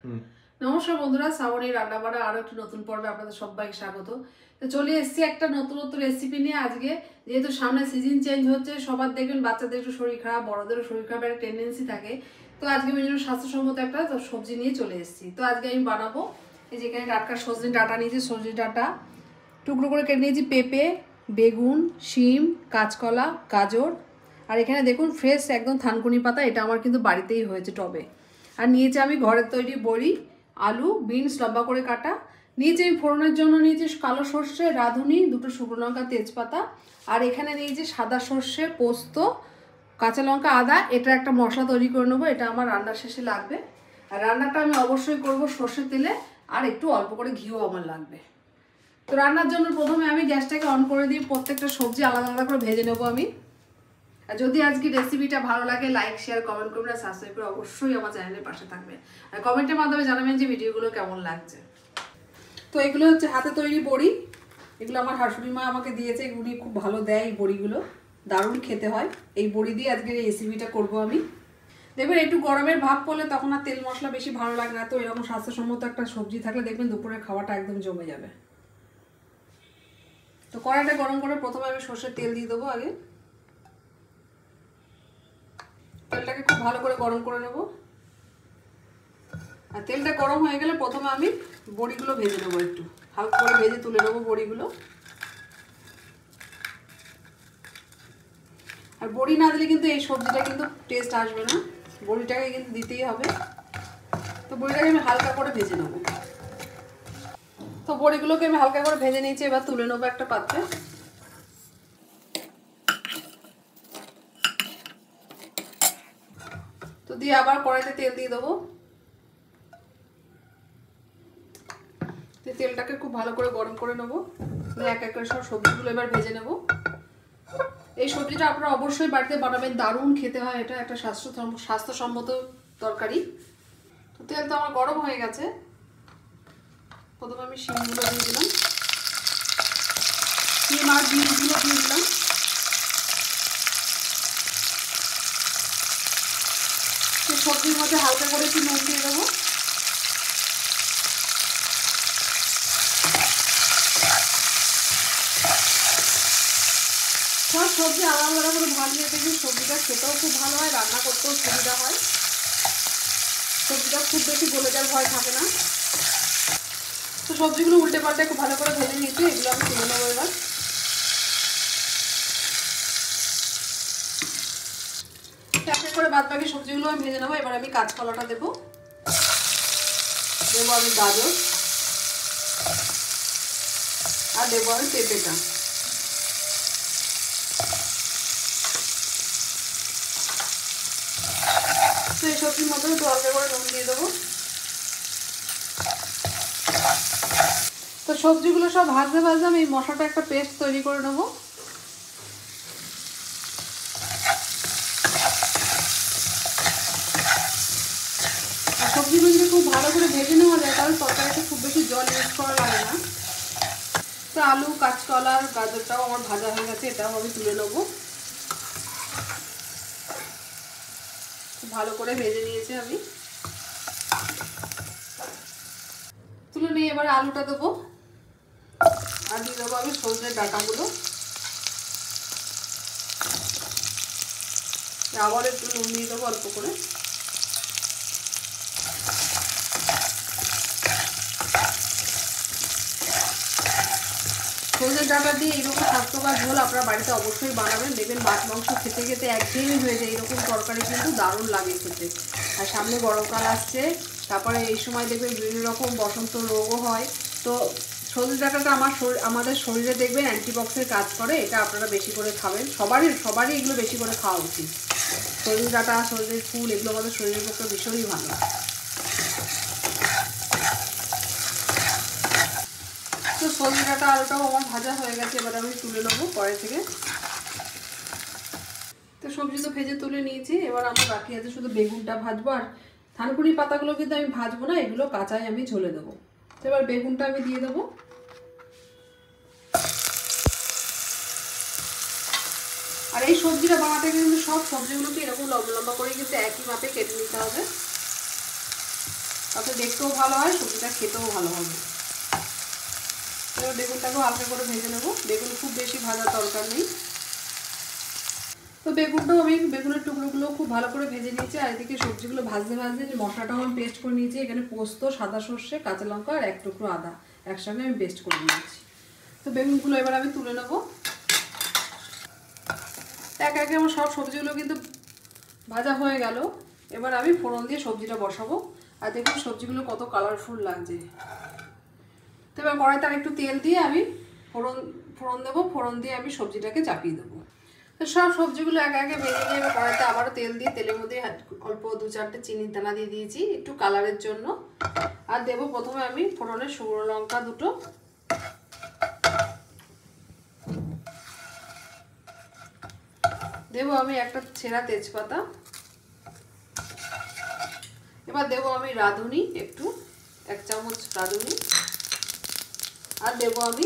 নমস্কার বন্ধুরা, শ্রাবণী রান্নাবাড়া আরো একটি নতুন পর্বে আপনাদের সবাইকে স্বাগত। তো চলে এসেছি একটা নতুন রেসিপি নিয়ে। আজকে যেহেতু সামনে সিজন চেঞ্জ হচ্ছে, সবার দেখবেন বাচ্চাদের একটু শরীর খারাপ, বড়দেরও শরীর খারাপের একটা টেন্ডেন্সি থাকে। তো আজকে আমি জন্য স্বাস্থ্যসম্মত একটা সবজি নিয়ে চলে এসেছি। তো আজকে আমি বানাবো এই যেখানে টাটকা সজনে ডাঁটা নিয়েছি, সজনে ডাঁটা টুকরো করে কেটে নিয়েছি, পেঁপে, বেগুন, শিম, কাঁচকলা, গাজর, আর এখানে দেখুন ফ্রেশ একদম থানকুনি পাতা, এটা আমার কিন্তু বাড়িতেই হয়েছে টবে। আর নিয়েছি আমি ঘরের তৈরি বড়ি, আলু, বিনস লম্বা করে কাটা। নিয়েছি আমি ফোড়নের জন্য নিয়েছি কালো সর্ষে, রাঁধুনি, দুটো শুকনো লঙ্কা, তেজপাতা। আর এখানে নিয়েছি সাদা সর্ষে, পোস্ত, কাঁচা লঙ্কা, আদা। এটা একটা মশলা তৈরি করে নেবো, এটা আমার রান্নার শেষে লাগবে। আর রান্নাটা আমি অবশ্যই করব সর্ষের তেলে, আর একটু অল্প করে ঘিও আমার লাগবে। তো রান্নার জন্য প্রথমে আমি গ্যাসটাকে অন করে দিই, প্রত্যেকটা সবজি আলাদা আলাদা করে ভেজে নেবো আমি। আর যদি আজকে রেসিপিটা ভালো লাগে লাইক শেয়ার কমেন্ট করবেন, আর সাবস্ক্রাইব করে অবশ্যই আমার চ্যানেলের পাশে থাকবেন। আর কমেন্টের মাধ্যমে জানাবেন যে ভিডিওগুলো কেমন লাগছে। তো এগুলো হচ্ছে হাতে তৈরি বড়ি, এগুলো আমার শাশুড়ি মা আমাকে দিয়েছে, এগুলি খুব ভালো দেয় এই বড়িগুলো, দারুণ খেতে হয়। এই বড়ি দিয়ে আজকে এই রেসিপিটা করব আমি। দেখবেন একটু গরমের ভাব পড়লে তখন আর তেল মশলা বেশি ভালো লাগে না, তো এরকম স্বাস্থ্যসম্মত একটা সবজি থাকলে দেখবেন দুপুরের খাওয়াটা একদম জমে যাবে। তো কড়াইটা গরম করে প্রথমে আমি সর্ষের তেল দিয়ে দেবো আগে। তেলটাকে খুব ভালো করে গরম করে নেব। আর তেলটা গরম হয়ে গেলে প্রথমে আমি বড়িগুলো ভেজে নেবো, একটু হালকা করে ভেজে তুলে নেবো বড়িগুলো। আর বড়ি না দিলে কিন্তু এই সবজিটা কিন্তু টেস্ট আসবে না, বড়িটাকে কিন্তু দিতেই হবে। তো বড়িটাকে আমি হালকা করে ভেজে নেবো। তো বড়িগুলোকে আমি হালকা করে ভেজে নিয়েছি, এবার তুলে নেবো একটা পাত্রে। তো দিয়ে আবার কড়াইতে তেল দিয়ে দেবো। তেলটাকে খুব ভালো করে গরম করে নেবো, এক এক করে সব সবজিগুলো এবার ভেজে নেব। এই সবজিটা আপনারা অবশ্যই বাড়িতে বানাবেন, দারুণ খেতে হয়, এটা একটা স্বাস্থ্যসম্মত তরকারি। তো তেল তো আমার গরম হয়ে গেছে, প্রথমে আমি শিমগুলো দিয়ে দিলাম, শিম আর বিনসগুলো দিয়ে দিলাম। সবজির মধ্যে হালকা করে একটু নুন দিয়ে দেবো। সব সবজি আলাদা আলাদা করে ভাজিয়ে দেখবি সবজিটা খেতেও খুব ভালো হয়, রান্না করতেও সুবিধা হয়, সবজিটা খুব বেশি গলে যাওয়ার ভয় থাকে না। তো সবজিগুলো উল্টে পাল্টে খুব ভালো করে ভেজে নিয়েছি, এগুলো আমি তুলে নেবো এবার। এক এক করে বাদ বাকি সবজিগুলো আমি ভেজে নেবো। এবার আমি কাঁচকলাটা দেবো, দেবো আমি গাজর, আর দেবো আমি পেঁপেটা। তো এই সবজির মধ্যে একটু অল্প করে নুন দিয়ে দেবো। তো সবজিগুলো সব ভাজতে ভাজতে আমি এই মশলাটা একটা পেস্ট তৈরি করে নেবো। সবজিগুলো যদি খুব ভালো করে ভেজে নেওয়া যায় তাহলে তরকারিতে খুব বেশি জল ইউজ করা লাগে না। তো আলু, কাঁচকলা, গাজরটাও আমার ভাজা হয়ে গেছে, এটাও আমি তুলে নেবো। খুব ভালো করে ভেজে নিয়েছি আমি, তুলে নিয়ে এবার আলুটা দেবো, আর দিয়ে দেবো আমি সজনের ডাঁটাগুলো। আবার একটু নুন দিয়ে দেবো অল্প করে। সজনের ডাঁটা দিয়ে এইরকম স্বাস্থ্যকর ঝোল আপনারা বাড়িতে অবশ্যই বানাবেন, দেখবেন মাছ মাংস খেতে খেতে একঘেয়েমি হয়ে যায়, এরকম তরকারি কিন্তু দারুণ লাগে খেতে। আর সামনে গরমকাল আসছে, তারপরে এই সময় দেখবেন বিভিন্ন রকম বসন্ত রোগও হয়। তো সজনে ডাঁটাটা আমাদের শরীরে দেখবেন অ্যান্টিবক্সের কাজ করে, এটা আপনারা বেশি করে খাবেন, সবারই এগুলো বেশি করে খাওয়া উচিত। সজনে ডাঁটা, সজনের ফুল, এগুলো আমাদের শরীরের পক্ষে ভীষণই ভালো। তো সজনে ডাঁটা আলুটাও আমার ভাজা হয়ে গেছে, এবার আমি তুলে নেবো কড়াই থেকে। তো সবজি তো ভেজে তুলে নিয়েছি, এবার আমার বাকি আছে শুধু বেগুনটা ভাজবো। আর থানকুনি পাতাগুলো কিন্তু আমি ভাজবো না, এগুলো কাঁচাই আমি ঝোলে দেবো। তো এবার বেগুনটা আমি দিয়ে দেবো। আর এই সবজিটা বানাতে কিন্তু সব সবজিগুলোকে এরকম লম্বা লম্বা করে কিন্তু একই মাপে কেটে নিতে হবে। তাতে দেখতেও ভালো হয়, সবজিটা খেতেও ভালো হবে। এবার বেগুনটাকেও হালকা করে ভেজে নেব। বেগুন খুব বেশি ভাজার দরকার নেই। তো বেগুনটাও আমি বেগুনের টুকরোগুলো খুব ভালো করে ভেজে নিয়েছি। আর এদিকে সবজিগুলো ভাজতে ভাজতে যে মশলাটাও আমি পেস্ট করে নিয়েছি। এখানে পোস্ত, সাদা সর্ষে, কাঁচা লঙ্কা আর 1 টুকরো আদা একসঙ্গে আমি পেস্ট করে নিয়েছি। তো বেগুনগুলো এবার আমি তুলে নেব। একে একে আমার সব সবজিগুলো কিন্তু ভাজা হয়ে গেল। এবার আমি ফোড়ন দিয়ে সবজিটা বসাবো। আর দেখুন সবজিগুলো কত কালারফুল লাগছে। তো এবার কড়াইতে আর একটু তেল দিয়ে আমি ফোড়ন দেবো। ফোড়ন দিয়ে আমি সবজিটাকে চাপিয়ে দেবো। তো সব সবজিগুলো একে একে ভেজে নিয়ে এবার কড়াইতে আবারও তেল দিয়ে তেলের মধ্যে অল্প 2-4টে চিনির দানা দিয়ে দিয়েছি একটু কালারের জন্য। আর দেবো প্রথমে আমি ফোড়নে শুকনো লঙ্কা 2টো, দেবো আমি একটা ছেঁড়া তেজপাতা, এবার দেবো আমি রাঁধুনি একটু 1 চামচ রাঁধুনি, আর দেবো আমি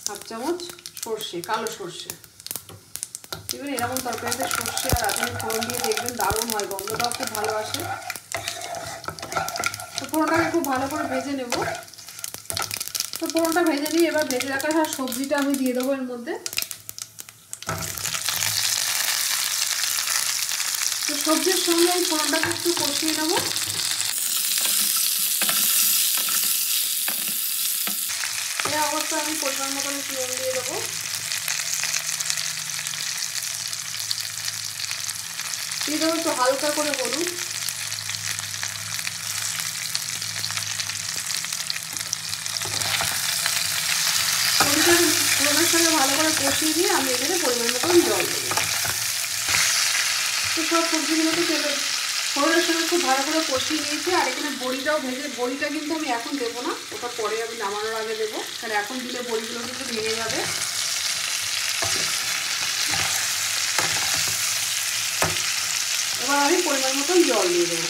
1/2 চামচ সর্ষে, কালো সর্ষে। এবার এরকম তরকারিতে সর্ষে আর রাঁধুনি ফোড়ন দিয়ে দেখবেন দারুণ হয়, গন্ধটাও খুব ভালো আসে। তো ফোড়নটাকে খুব ভালো করে ভেজে নেব। তো ফোড়নটা ভেজে নিয়ে এবার ভেজে রাখা সবজিটা আমি দিয়ে দেবো এর মধ্যে। তো সবজির সঙ্গে আমি ফোড়নটাকে একটু কষিয়ে নেব। এই অবস্থায় আমি পরিমাণ মতন নুন দিয়ে দেবো। দিয়ে দেবো একটু হালকা করে হলুদ। ফোড়নের সঙ্গে ভালো করে কষিয়ে দিয়ে আমি এখানে পরিমাণ মতন জল দেবো। তো সব সবজিগুলোকে ফোড়নের সঙ্গে খুব ভালো করে কষিয়ে নিয়েছি। আর এখানে বড়িটাও ভেজে, বড়িটা কিন্তু আমি এখন দেবো না, ওটা পরে আমি নামানোর আগে দেবো, কারণ এখন দিলে বড়িগুলো কিন্তু ভেঙে যাবে। এবার আমি পরিমাণ মতন জল দিয়ে দেবো।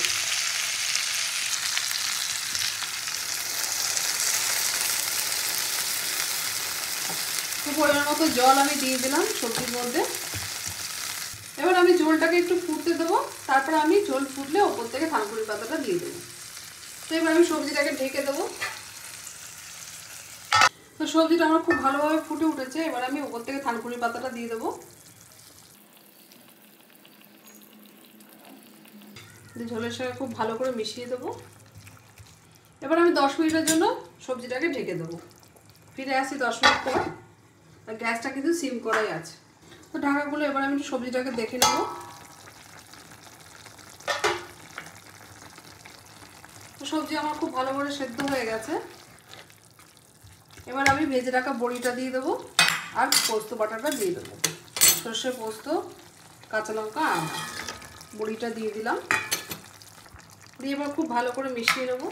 তো পরিমাণ মতো জল আমি দিয়ে দিলাম সবজির মধ্যে। এবার আমি ঝোলটাকে একটু ফুটতে দেবো, তারপর আমি ঝোল ফুটলে ওপর থেকে থানকুনি পাতাটা দিয়ে দেবো। তো এবার আমি সবজিটাকে ঢেকে দেবো। তো সবজিটা আমার খুব ভালোভাবে ফুটে উঠেছে। এবার আমি ওপর থেকে থানকুনি পাতাটা দিয়ে দেবো। ঝোলের সঙ্গে খুব ভালো করে মিশিয়ে দেবো। এবার আমি 10 মিনিটের জন্য সবজিটাকে ঢেকে দেবো। ফিরে আসি 10 মিনিট পর। আর গ্যাসটা কিন্তু সিম করাই আছে। তো ঢাকাগুলো এবার আমি একটু সবজিটাকে দেখে নেব। তো সবজি আমার খুব ভালো করে সেদ্ধ হয়ে গেছে। এবার আমি ভেজে রাখা বড়িটা দিয়ে দেবো আর পোস্ত বাটাটা দিয়ে দেবো। সর্ষে, পোস্ত, কাঁচা লঙ্কা, আদা, বড়িটা দিয়ে দিলাম। দিয়ে এবার খুব ভালো করে মিশিয়ে নেব।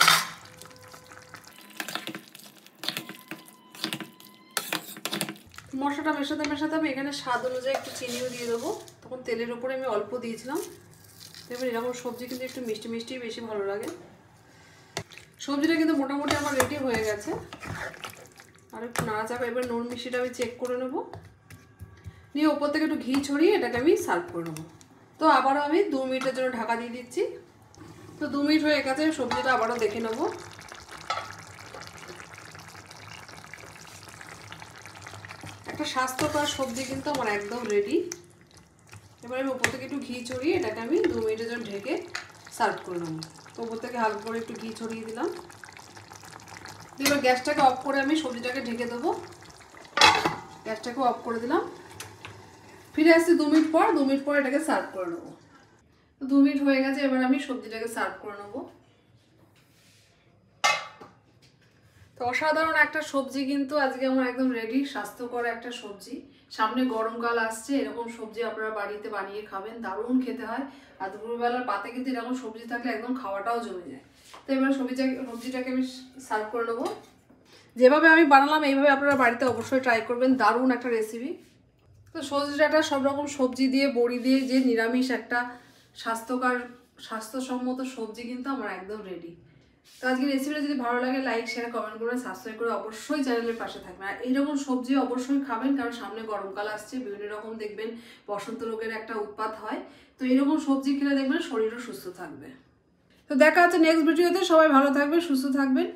মশলাটা মেশাতে মেশাতে আমি এখানে স্বাদ অনুযায়ী একটু চিনিও দিয়ে দেবো। তখন তেলের উপরে আমি অল্প দিয়েছিলাম। এবার এরকম সবজি কিন্তু একটু মিষ্টি মিষ্টি বেশি ভালো লাগে। সবজিটা কিন্তু মোটামুটি আমার রেডি হয়ে গেছে। আর একটু নাড়াচাড়া, এবার নুন মিষ্টিটা আমি চেক করে নেব। নিয়ে ওপর থেকে একটু ঘি ছড়িয়ে এটাকে আমি সার্ভ করে নেবো। তো আবারও আমি 2 মিনিটের জন্য ঢাকা দিয়ে দিচ্ছি। তো 2 মিনিট হয়ে গেছে, সবজিটা আবারও দেখে নেব। একটা স্বাস্থ্যকর সবজি কিন্তু আমার একদম রেডি। এবার আমি ওপর থেকে একটু ঘি ছড়িয়ে এটাকে আমি 2 মিনিটের জন্য ঢেকে সার্ভ করে নেব। তো ওপর থেকে হালকা করে একটু ঘি ছড়িয়ে দিলাম। এবার গ্যাসটাকে অফ করে আমি সবজিটাকে ঢেকে দেবো। গ্যাসটাকে অফ করে দিলাম। ফিরে আসছি 2 মিনিট পর। 2 মিনিট পর এটাকে সার্ভ করে নেবো। 2 মিনিট হয়ে গেছে, এবার আমি সবজিটাকে সার্ভ করে নেবো। তো অসাধারণ একটা সবজি কিন্তু আজকে আমার একদম রেডি, স্বাস্থ্যকর একটা সবজি। সামনে গরমকাল আসছে, এরকম সবজি আপনারা বাড়িতে বানিয়ে খাবেন, দারুণ খেতে হয়। আর দুপুরবেলার পাতে কিন্তু এরকম সবজি থাকলে একদম খাওয়াটাও জমে যায়। তো এবার সবজিটাকে আমি সার্ভ করে নেবো। যেভাবে আমি বানালাম এইভাবে আপনারা বাড়িতে অবশ্যই ট্রাই করবেন, দারুণ একটা রেসিপি। তো সবজি ডাঁটা সব রকম সবজি দিয়ে, বড়ি দিয়ে যে নিরামিষ একটা স্বাস্থ্যসম্মত সবজি কিন্তু আমার একদম রেডি। তো আজকে রেসিপিটা যদি ভালো লাগে লাইক, শেয়ার, কমেন্ট করে, সাবস্ক্রাইব করে অবশ্যই চ্যানেলের পাশে থাকবেন। আর এইরকম সবজি অবশ্যই খাবেন, কারণ সামনে গরমকাল আসছে, বিভিন্ন রকম দেখবেন বসন্ত রোগের একটা উৎপাত হয়। তো এরকম সবজি খেলে দেখবেন শরীরও সুস্থ থাকবে। তো দেখা হচ্ছে নেক্সট ভিডিওতে। সবাই ভালো থাকবেন, সুস্থ থাকবেন।